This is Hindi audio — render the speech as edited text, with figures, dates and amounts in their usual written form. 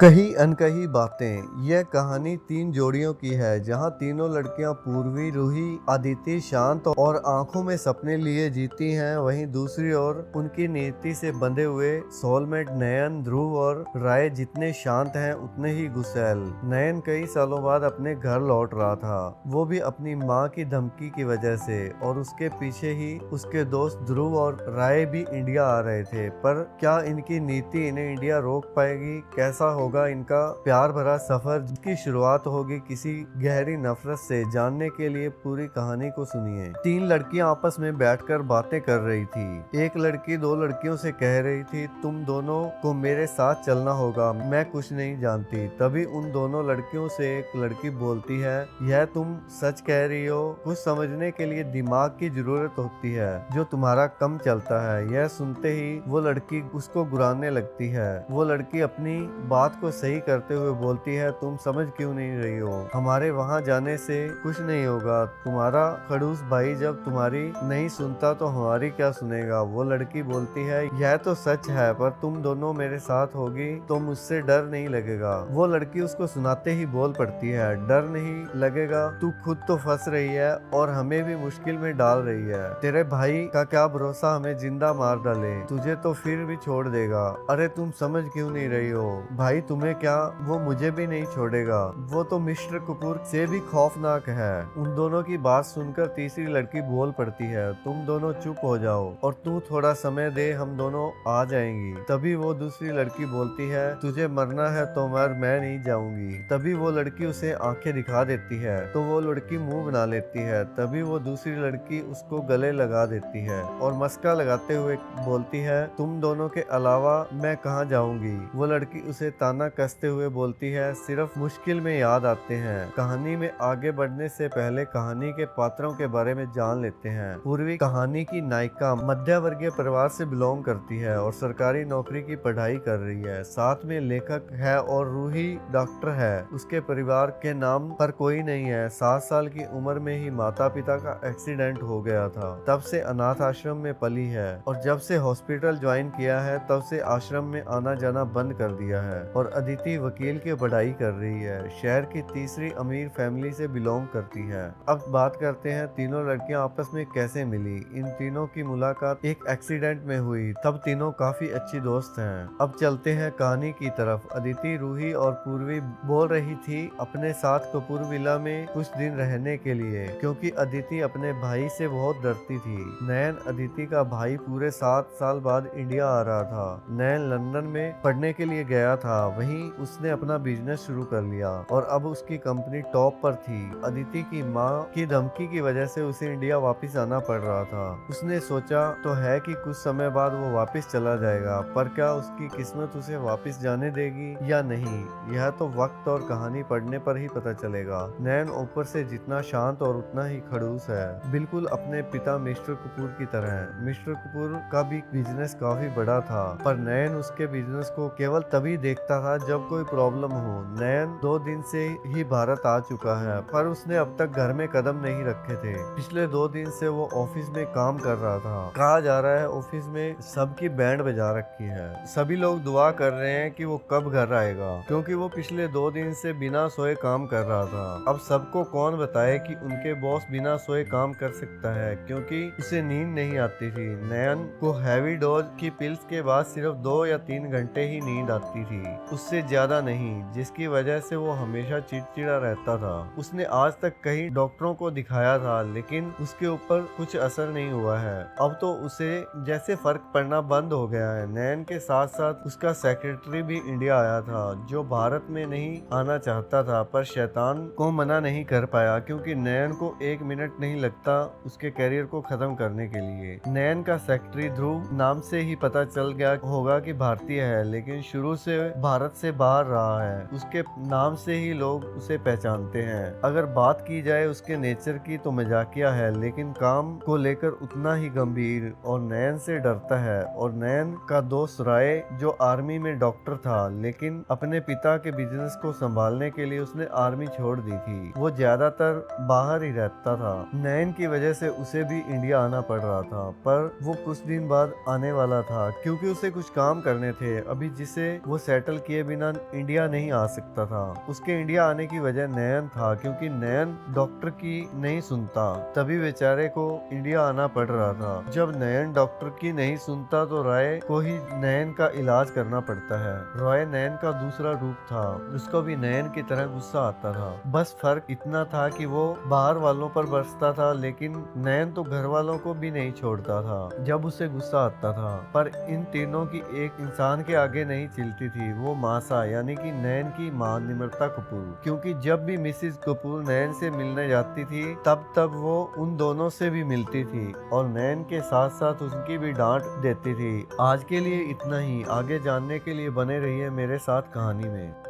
कही अनकही बातें। यह कहानी तीन जोड़ियों की है जहां तीनों लड़कियां पूर्वी, रूही, अदिति शांत और आंखों में सपने लिए जीती हैं। वहीं दूसरी ओर उनकी नीति से बंधे हुए सोलमेट नयन, ध्रुव और राय जितने शांत हैं उतने ही गुस्सैल। नयन कई सालों बाद अपने घर लौट रहा था, वो भी अपनी माँ की धमकी की वजह से, और उसके पीछे ही उसके दोस्त ध्रुव और राय भी इंडिया आ रहे थे। पर क्या इनकी नीति इन्हें इंडिया रोक पाएगी? कैसा होगा इनका प्यार भरा सफर, जिसकी शुरुआत होगी किसी गहरी नफरत से? जानने के लिए पूरी कहानी को सुनिए। तीन लड़कियां आपस में बैठकर बातें कर रही थी। एक लड़की दो लड़कियों से कह रही थी, तुम दोनों को मेरे साथ चलना होगा, मैं कुछ नहीं जानती। तभी उन दोनों लड़कियों से एक लड़की बोलती है, यह तुम सच कह रही हो? कुछ समझने के लिए दिमाग की जरूरत होती है जो तुम्हारा कम चलता है। यह सुनते ही वो लड़की उसको गुराने लगती है। वो लड़की अपनी बात को सही करते हुए बोलती है, तुम समझ क्यों नहीं रही हो? हमारे वहाँ जाने से कुछ नहीं होगा। तुम्हारा खड़ूस भाई जब तुम्हारी नहीं सुनता तो हमारी क्या सुनेगा? वो लड़की बोलती है, यह तो सच है, पर तुम दोनों मेरे साथ होगी तो मुझसे डर नहीं लगेगा। वो लड़की उसको सुनाते ही बोल पड़ती है, डर नहीं लगेगा? तू खुद तो फंस रही है और हमें भी मुश्किल में डाल रही है। तेरे भाई का क्या भरोसा हमें जिंदा मार डाले, तुझे तो फिर भी छोड़ देगा। अरे तुम समझ क्यों नहीं रही हो? भाई तुम्हें क्या, वो मुझे भी नहीं छोड़ेगा। वो तो मिस्टर कपूर से भी खौफनाक है। उन दोनों की बात सुनकर तीसरी लड़की बोल पड़ती है, तुम दोनों चुप हो जाओ और तू थोड़ा समय दे, हम दोनों आ जाएंगी। तभी वो दूसरी लड़की बोलती है, तुझे मरना है तो मर, मैं नहीं जाऊंगी। तभी वो लड़की उसे आंखें दिखा देती है तो वो लड़की मुंह बना लेती है। तभी वो दूसरी लड़की उसको गले लगा देती है और मस्का लगाते हुए बोलती है, तुम दोनों के अलावा मैं कहाँ जाऊंगी? वो लड़की उसे ताना कसते हुए बोलती है, सिर्फ मुश्किल में याद आते हैं। कहानी में आगे बढ़ने से पहले कहानी के पात्रों के बारे में जान लेते हैं। पूर्वी कहानी की नायिका मध्य वर्गीय परिवार से बिलोंग करती है और सरकारी नौकरी की पढ़ाई कर रही है। साथ में लेखक है और रूही डॉक्टर है। उसके परिवार के नाम पर कोई नहीं है। 7 साल की उम्र में ही माता पिता का एक्सीडेंट हो गया था। तब से अनाथ आश्रम में पली है और जब से हॉस्पिटल ज्वाइन किया है तब से आश्रम में आना जाना बंद कर दिया है। और अदिति वकील की पढ़ाई कर रही है। शहर की तीसरी अमीर फैमिली से बिलोंग करती है। अब बात करते हैं तीनों लड़कियां आपस में कैसे मिली। इन तीनों की मुलाकात एक एक्सीडेंट में हुई। तब तीनों काफी अच्छी दोस्त हैं। अब चलते हैं कहानी की तरफ। अदिति, रूही और पूर्वी बोल रही थी अपने साथ कपूर विला में कुछ दिन रहने के लिए, क्योंकि अदिति अपने भाई से बहुत डरती थी। नयन, अदिति का भाई, पूरे 7 साल बाद इंडिया आ रहा था। नयन लंदन में पढ़ने के लिए गया था। वहीं उसने अपना बिजनेस शुरू कर लिया और अब उसकी कंपनी टॉप पर थी। अदिति की माँ की धमकी की वजह से उसे इंडिया वापस आना पड़ रहा था। उसने सोचा तो है कि कुछ समय बाद वो वापस चला जाएगा, पर क्या उसकी किस्मत उसे वापस जाने देगी या नहीं, यह तो वक्त और कहानी पढ़ने पर ही पता चलेगा। नयन ऊपर से जितना शांत और उतना ही खड़ूस है, बिल्कुल अपने पिता मिस्टर कपूर की तरह। मिस्टर कपूर का भी बिजनेस काफी बड़ा था, पर नयन उसके बिजनेस को केवल तभी देखता था जब कोई प्रॉब्लम हो। नयन 2 दिन से ही भारत आ चुका है, पर उसने अब तक घर में कदम नहीं रखे थे। पिछले 2 दिन से वो ऑफिस में काम कर रहा था। कहा जा रहा है ऑफिस में सबकी बैंड बजा रखी है। सभी लोग दुआ कर रहे हैं कि वो कब घर आएगा, क्योंकि वो पिछले 2 दिन से बिना सोए काम कर रहा था। अब सबको कौन बताए कि उनके बॉस बिना सोए काम कर सकता है, क्योंकि उसे नींद नहीं आती थी। नयन को हैवी डोज की पिल्स के बाद सिर्फ 2 या 3 घंटे ही नींद आती थी, उससे ज्यादा नहीं, जिसकी वजह से वो हमेशा चिड़चिड़ा रहता था। उसने आज तक कई डॉक्टरों को दिखाया था, लेकिन उसके ऊपर कुछ असर नहीं हुआ है। अब तो उसे जैसे फर्क पड़ना बंद हो गया है। नयन के साथ साथ उसका सेक्रेटरी भी इंडिया आया था, जो भारत में नहीं आना चाहता था, पर शैतान को मना नहीं कर पाया, क्योंकि नयन को 1 मिनट नहीं लगता उसके करियर को खत्म करने के लिए। नयन का सेक्रेटरी ध्रुव नाम से ही पता चल गया होगा कि भारतीय है, लेकिन शुरू से भारत से बाहर रहा है। उसके नाम से ही लोग उसे पहचानते हैं। अगर बात की जाए उसके नेचर की तो मजाकिया है, लेकिन काम को लेकर उतना ही गंभीर, और नयन से डरता है। और नयन का दोस्त राय, जो आर्मी में डॉक्टर था, लेकिन अपने पिता के बिजनेस को संभालने के लिए उसने आर्मी छोड़ दी थी। वो ज्यादातर बाहर ही रहता था। नयन की वजह से उसे भी इंडिया आना पड़ रहा था, पर वो कुछ दिन बाद आने वाला था, क्योंकि उसे कुछ काम करने थे अभी, जिसे वो सेटल किए बिना इंडिया नहीं आ सकता था। उसके इंडिया आने की वजह नयन था, क्योंकि नयन डॉक्टर की नहीं सुनता, तभी बेचारे को इंडिया आना पड़ रहा था। जब नयन डॉक्टर की नहीं सुनता तो रॉय को ही नयन का इलाज करना पड़ता है। रॉय नयन का दूसरा रूप था, उसको भी नयन की तरह गुस्सा आता था। बस फर्क इतना था कि वो बाहर वालों पर बरसता था, लेकिन नयन तो घर वालों को भी नहीं छोड़ता था जब उसे गुस्सा आता था। पर इन तीनों की एक इंसान के आगे नहीं चिलती थी, वो मासा यानी कि नयन की मां निमृता कपूर। क्योंकि जब भी मिसिस कपूर नयन से मिलने जाती थी तब वो उन दोनों से भी मिलती थी और नयन के साथ साथ उनकी भी डांट देती थी। आज के लिए इतना ही। आगे जानने के लिए बने रहिए मेरे साथ कहानी में।